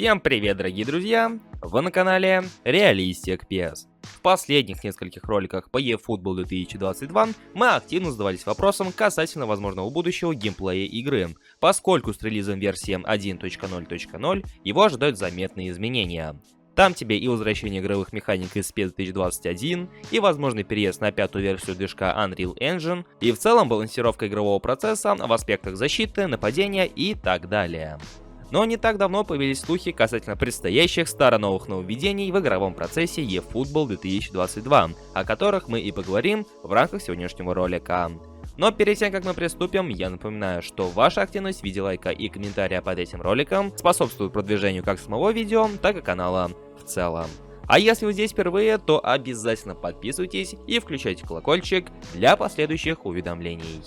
Всем привет, дорогие друзья! Вы на канале Realistic PS. В последних нескольких роликах по eFootball 2022 мы активно задавались вопросом касательно возможного будущего геймплея игры, поскольку с релизом версии 1.0.0 его ожидают заметные изменения. Там тебе и возвращение игровых механик из PES 2021, и возможный переезд на пятую версию движка Unreal Engine, и в целом балансировка игрового процесса в аспектах защиты, нападения и так далее. Но не так давно появились слухи касательно предстоящих старо-новых нововведений в игровом процессе eFootball 2022, о которых мы и поговорим в рамках сегодняшнего ролика. Но перед тем, как мы приступим, я напоминаю, что ваша активность в виде лайка и комментария под этим роликом способствует продвижению как самого видео, так и канала в целом. А если вы здесь впервые, то обязательно подписывайтесь и включайте колокольчик для последующих уведомлений.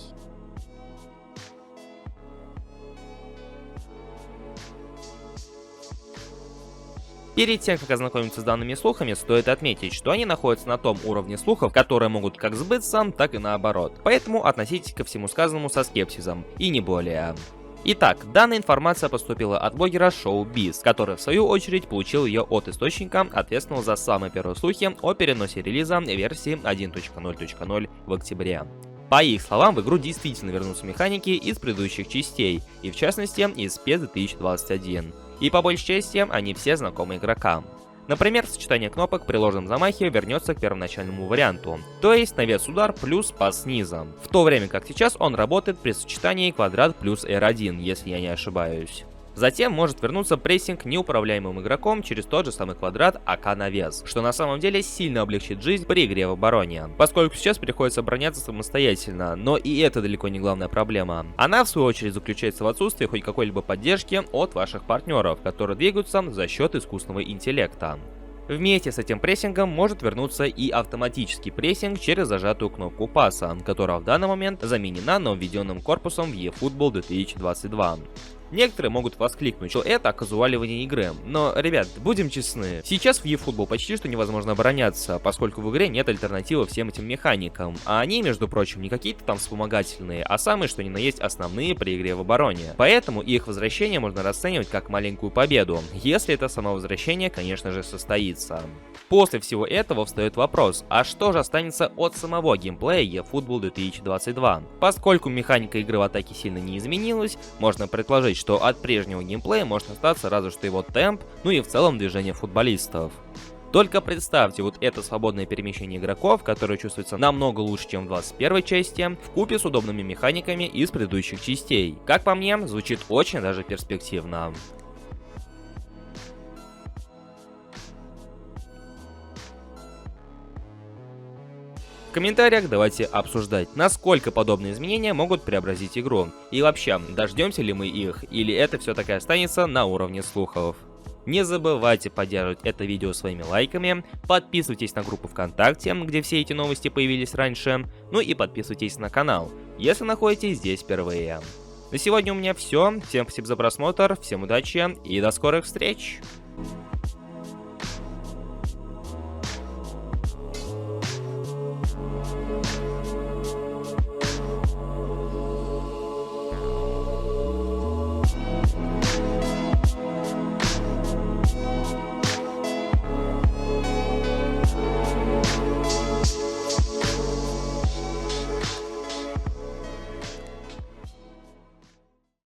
Перед тем, как ознакомиться с данными слухами, стоит отметить, что они находятся на том уровне слухов, которые могут как сбыться, так и наоборот. Поэтому относитесь ко всему сказанному со скепсисом, и не более. Итак, данная информация поступила от блогера Showbiz, который в свою очередь получил ее от источника, ответственного за самые первые слухи о переносе релиза версии 1.0.0 в октябре. По их словам, в игру действительно вернутся механики из предыдущих частей, и в частности из PES 2021. И по большей части они все знакомы игрокам. Например, сочетание кнопок при ложном замахе вернется к первоначальному варианту, то есть навес удар плюс пас снизу, в то время как сейчас он работает при сочетании квадрат плюс R1, если я не ошибаюсь. Затем может вернуться прессинг неуправляемым игроком через тот же самый квадрат АК навес, что на самом деле сильно облегчит жизнь при игре в обороне, поскольку сейчас приходится обороняться самостоятельно, но и это далеко не главная проблема. Она в свою очередь заключается в отсутствии хоть какой-либо поддержки от ваших партнеров, которые двигаются за счет искусственного интеллекта. Вместе с этим прессингом может вернуться и автоматический прессинг через зажатую кнопку паса, которая в данный момент заменена нововведенным корпусом в eFootball 2022. Некоторые могут воскликнуть, что это оказуаливание игры, но, ребят, будем честны, сейчас в eFootball почти что невозможно обороняться, поскольку в игре нет альтернативы всем этим механикам, а они, между прочим, не какие-то там вспомогательные, а самые что ни на есть основные при игре в обороне. Поэтому их возвращение можно расценивать как маленькую победу, если это само возвращение, конечно же, состоится. После всего этого встает вопрос, а что же останется от самого геймплея eFootball 2022? Поскольку механика игры в атаке сильно не изменилась, можно предположить, что от прежнего геймплея может остаться разве что его темп, ну и в целом движение футболистов. Только представьте вот это свободное перемещение игроков, которое чувствуется намного лучше, чем в 21 части, вкупе с удобными механиками из предыдущих частей. Как по мне, звучит очень даже перспективно. В комментариях давайте обсуждать, насколько подобные изменения могут преобразить игру. И вообще, дождемся ли мы их, или это все-таки останется на уровне слухов. Не забывайте поддерживать это видео своими лайками, подписывайтесь на группу ВКонтакте, где все эти новости появились раньше, ну и подписывайтесь на канал, если находитесь здесь впервые. На сегодня у меня все, всем спасибо за просмотр, всем удачи и до скорых встреч!